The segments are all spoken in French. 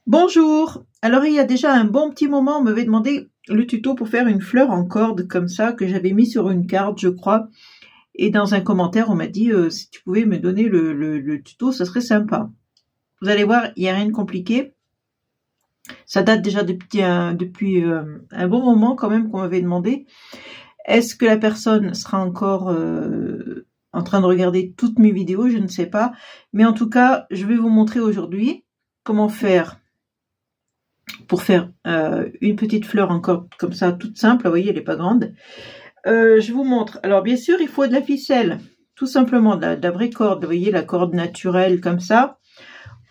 Bonjour. Alors il y a déjà un bon petit moment, on m'avait demandé le tuto pour faire une fleur en corde comme ça que j'avais mis sur une carte, je crois. Et dans un commentaire, on m'a dit si tu pouvais me donner le tuto, ça serait sympa. Vous allez voir, il n'y a rien de compliqué. Ça date déjà depuis un bon moment quand même qu'on m'avait demandé. Est-ce que la personne sera encore en train de regarder toutes mes vidéos? Je ne sais pas. Mais en tout cas, je vais vous montrer aujourd'hui comment faire pour faire une petite fleur encore comme ça, toute simple. Vous voyez, elle n'est pas grande. Je vous montre. Alors, bien sûr, il faut de la ficelle. Tout simplement, de la vraie corde. Vous voyez, la corde naturelle comme ça.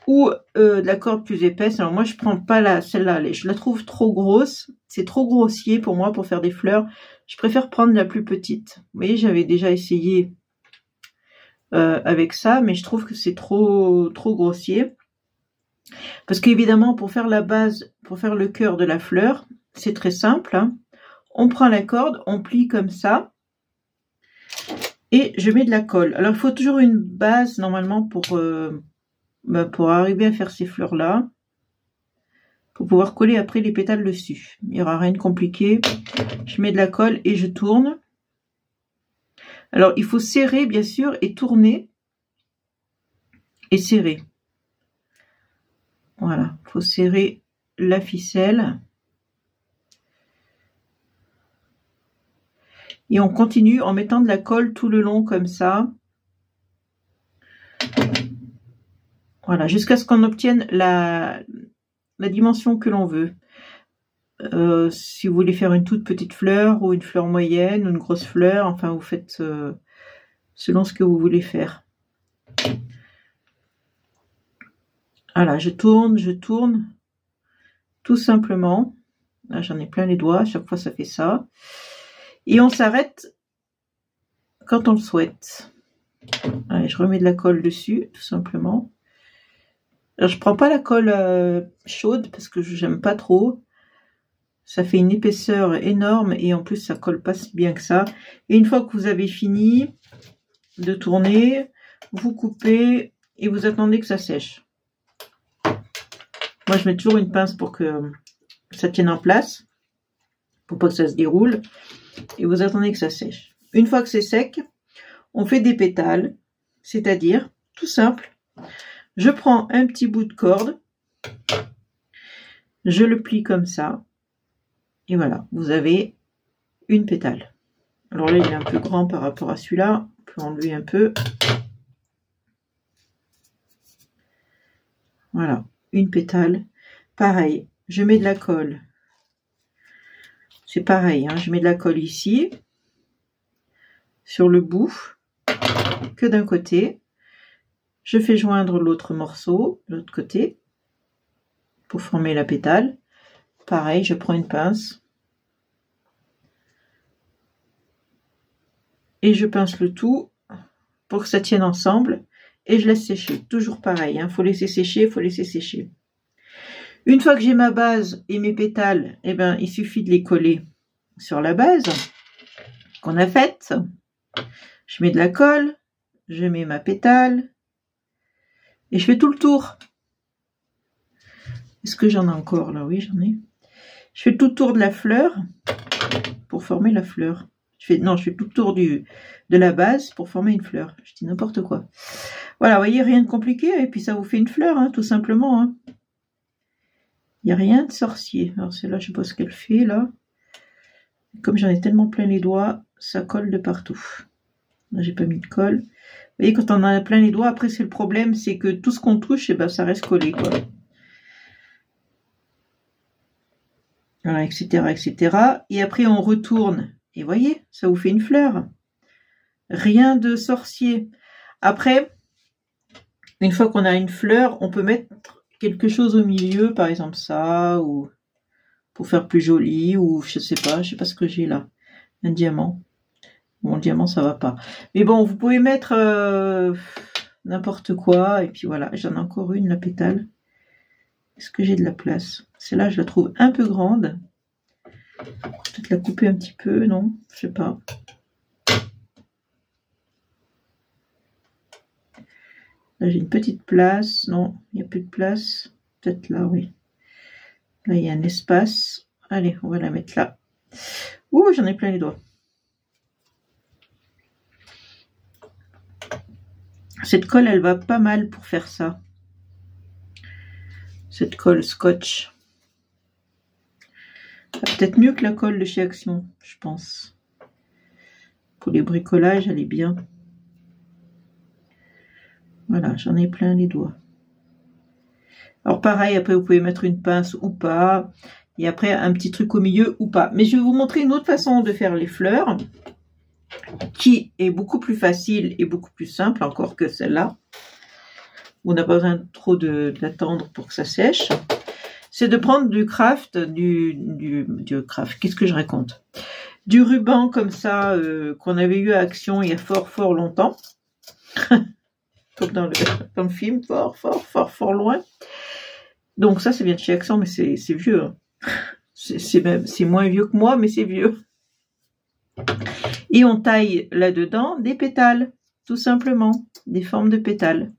Ou de la corde plus épaisse. Alors, moi, je prends pas celle-là. Je la trouve trop grosse. C'est trop grossier pour moi pour faire des fleurs. Je préfère prendre la plus petite. Vous voyez, j'avais déjà essayé avec ça. Mais je trouve que c'est trop grossier. Parce qu'évidemment, pour faire la base, pour faire le cœur de la fleur, c'est très simple. Hein. On prend la corde, on plie comme ça. Et je mets de la colle. Alors, il faut toujours une base, normalement, pour arriver à faire ces fleurs-là. Pour pouvoir coller après les pétales dessus. Il n'y aura rien de compliqué. Je mets de la colle et je tourne. Alors, il faut serrer, bien sûr, et tourner. Et serrer. Voilà, il faut serrer la ficelle. Et on continue en mettant de la colle tout le long comme ça. Voilà, jusqu'à ce qu'on obtienne la dimension que l'on veut. Si vous voulez faire une toute petite fleur ou une fleur moyenne ou une grosse fleur, enfin vous faites selon ce que vous voulez faire. Voilà, je tourne, tout simplement. Là, j'en ai plein les doigts, à chaque fois ça fait ça. Et on s'arrête quand on le souhaite. Allez, je remets de la colle dessus, tout simplement. Alors, je prends pas la colle chaude parce que j'aime pas trop. Ça fait une épaisseur énorme et en plus ça colle pas si bien que ça. Et une fois que vous avez fini de tourner, vous coupez et vous attendez que ça sèche. Moi je mets toujours une pince pour que ça tienne en place, pour pas que ça se déroule. Et vous attendez que ça sèche. Une fois que c'est sec, on fait des pétales, c'est-à-dire tout simple. Je prends un petit bout de corde, je le plie comme ça. Et voilà, vous avez une pétale. Alors là, il est un peu grand par rapport à celui-là. On peut enlever un peu. Voilà, une pétale. Pareil, je mets de la colle. C'est pareil, hein, je mets de la colle ici, sur le bout, que d'un côté. Je fais joindre l'autre morceau, de l'autre côté, pour former la pétale. Pareil, je prends une pince. Et je pince le tout pour que ça tienne ensemble. Et je laisse sécher. Toujours pareil, hein, faut laisser sécher, faut laisser sécher. Une fois que j'ai ma base et mes pétales, eh ben, il suffit de les coller sur la base qu'on a faite. Je mets de la colle, je mets ma pétale. Et je fais tout le tour. Est-ce que j'en ai encore là? Oui, j'en ai. Je fais tout le tour de la fleur pour former la fleur. Je fais tout le tour de la base pour former une fleur. Je dis n'importe quoi. Voilà, vous voyez, rien de compliqué. Et puis ça vous fait une fleur, hein, tout simplement. Hein. Il n'y a rien de sorcier. Alors celle-là, je ne sais pas ce qu'elle fait là. Comme j'en ai tellement plein les doigts, ça colle de partout. Là, j'ai pas mis de colle. Vous voyez, quand on en a plein les doigts, après c'est le problème, c'est que tout ce qu'on touche, eh ben, ça reste collé, quoi. Voilà, etc., etc. Et après, on retourne. Et vous voyez, ça vous fait une fleur. Rien de sorcier. Après, une fois qu'on a une fleur, on peut mettre quelque chose au milieu, par exemple ça, ou pour faire plus joli, ou je sais pas ce que j'ai là. Un diamant. Bon, le diamant, ça va pas. Mais bon, vous pouvez mettre n'importe quoi. Et puis voilà, j'en ai encore une, la pétale. Est-ce que j'ai de la place? Celle-là, je la trouve un peu grande. Peut-être la couper un petit peu, non? Je sais pas. Là, j'ai une petite place. Non, il n'y a plus de place. Peut-être là, oui. Là, il y a un espace. Allez, on va la mettre là. Ouh, j'en ai plein les doigts. Cette colle, elle va pas mal pour faire ça. Cette colle scotch. Peut-être mieux que la colle de chez Action, je pense. Pour les bricolages, elle est bien. Voilà, j'en ai plein les doigts. Alors pareil, après vous pouvez mettre une pince ou pas. Et après un petit truc au milieu ou pas. Mais je vais vous montrer une autre façon de faire les fleurs. Qui est beaucoup plus facile et beaucoup plus simple encore que celle-là. On n'a pas besoin trop d'attendre pour que ça sèche. C'est de prendre du craft, du craft, qu'est-ce que je raconte? Du ruban comme ça, qu'on avait eu à Action il y a fort longtemps. Comme dans le film, fort loin. Donc ça vient de chez Action, mais c'est vieux. Hein. C'est moins vieux que moi, mais c'est vieux. Et on taille là-dedans des pétales, tout simplement, des formes de pétales.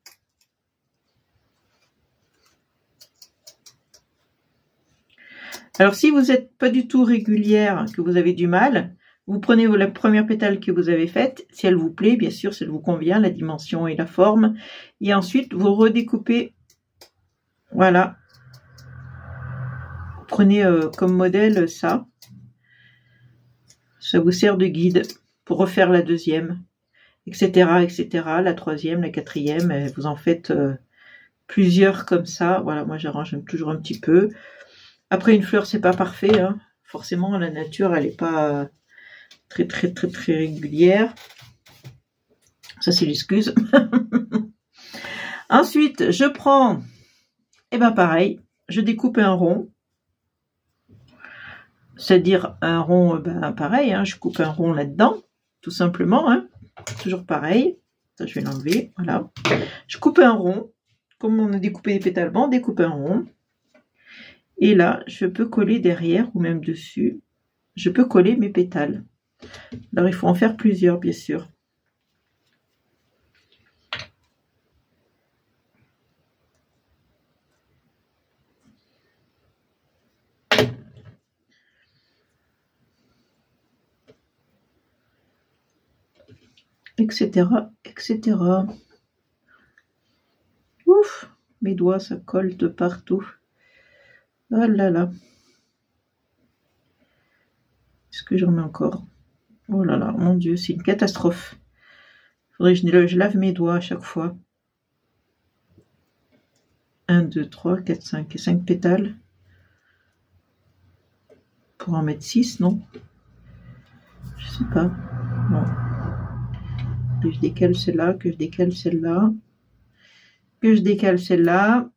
Alors si vous n'êtes pas du tout régulière, que vous avez du mal, vous prenez la première pétale que vous avez faite, si elle vous plaît, bien sûr, si elle vous convient, la dimension et la forme, et ensuite vous redécoupez, voilà. Prenez comme modèle ça. Ça vous sert de guide pour refaire la deuxième, etc., etc., la troisième, la quatrième, et vous en faites plusieurs comme ça. Voilà, moi j'arrange toujours un petit peu. Après, une fleur, c'est pas parfait. Hein. Forcément, la nature, elle n'est pas très régulière. Ça, c'est l'excuse. Ensuite, je prends, et ben pareil, je découpe un rond. C'est-à-dire un rond, ben pareil, hein, je coupe un rond là-dedans, tout simplement. Hein. Toujours pareil. Ça, je vais l'enlever. Voilà. Je coupe un rond. Comme on a découpé des pétales, on découpe un rond. Et là, je peux coller derrière ou même dessus. Je peux coller mes pétales. Alors, il faut en faire plusieurs, bien sûr. Etc., etc. Ouf, mes doigts, ça colle de partout. Oh là là. Est-ce que j'en mets encore? Oh là là, mon Dieu, c'est une catastrophe. Faudrait que je lave mes doigts à chaque fois. 1, 2, 3, 4, 5 et 5 pétales. Pour en mettre 6, non? Je sais pas. Bon. Que je décale celle-là, que je décale celle-là. Que je décale celle-là.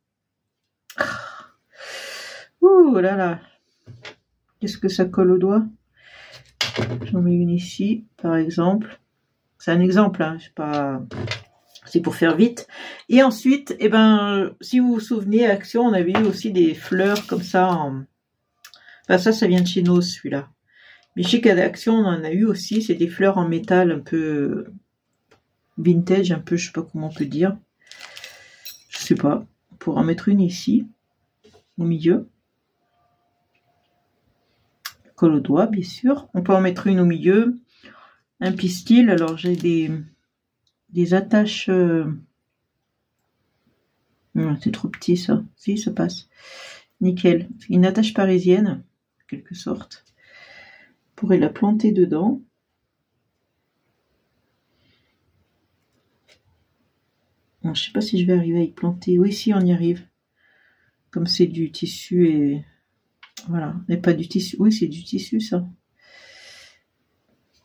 Ouh là là. Qu'est-ce que ça colle au doigt? J'en mets une ici, par exemple. C'est un exemple, hein, pas... c'est pour faire vite. Et ensuite, eh ben, si vous vous souvenez, à Action, on avait eu aussi des fleurs comme ça. Enfin, ça vient de chez nous, celui-là. Mais chez Action, on en a eu aussi. C'est des fleurs en métal un peu vintage, un peu, je sais pas comment on peut dire. Je sais pas. Pour en mettre une ici, au milieu. Colle au doigt, bien sûr. On peut en mettre une au milieu. Un pistil. Alors, j'ai des attaches. C'est trop petit, ça. Si, ça passe. Nickel. Une attache parisienne, en quelque sorte. On pourrait la planter dedans. Bon, je sais pas si je vais arriver à y planter. Oui, si, on y arrive. Comme c'est du tissu et... Voilà, mais pas du tissu. Oui, c'est du tissu, ça. Vous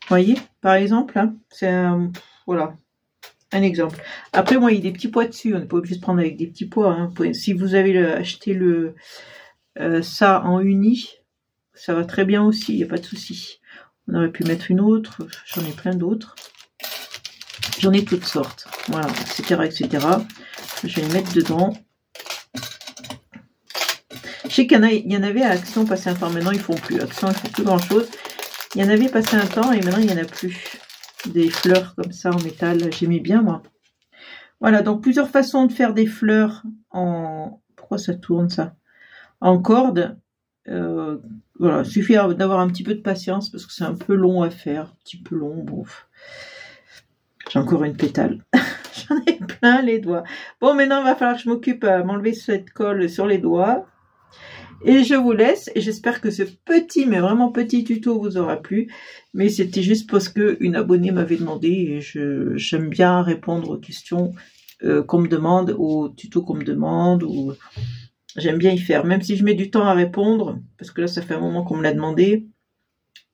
voyez, par exemple, hein, c'est un... Voilà, un exemple. Après, moi, il y a des petits pois dessus. On n'est pas obligé de prendre avec des petits pois. Hein. Si vous avez acheté ça en uni, ça va très bien aussi. Il n'y a pas de souci. On aurait pu mettre une autre. J'en ai plein d'autres. J'en ai toutes sortes. Voilà, etc., etc. Je vais les mettre dedans. Je sais qu'il y en avait à Action passé un temps. Maintenant, ils font plus. Action, ils font plus grand-chose. Il y en avait passé un temps et maintenant, il n'y en a plus. Des fleurs comme ça en métal. J'aimais bien, moi. Voilà, donc plusieurs façons de faire des fleurs en... Pourquoi ça tourne, ça? En corde. Voilà, il suffit d'avoir un petit peu de patience parce que c'est un peu long à faire, un petit peu long, bon. J'ai encore une pétale. J'en ai plein les doigts. Bon, maintenant, il va falloir que je m'occupe à m'enlever cette colle sur les doigts. Et je vous laisse. Et j'espère que ce petit, mais vraiment petit tuto vous aura plu. Mais c'était juste parce que une abonnée m'avait demandé et j'aime bien répondre aux questions qu'on me demande, aux tutos qu'on me demande, ou j'aime bien y faire. Même si je mets du temps à répondre, parce que là, ça fait un moment qu'on me l'a demandé,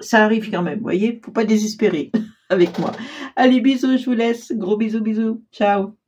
ça arrive quand même, vous voyez, faut pas désespérer avec moi. Allez, bisous, je vous laisse. Gros bisous, bisous. Ciao.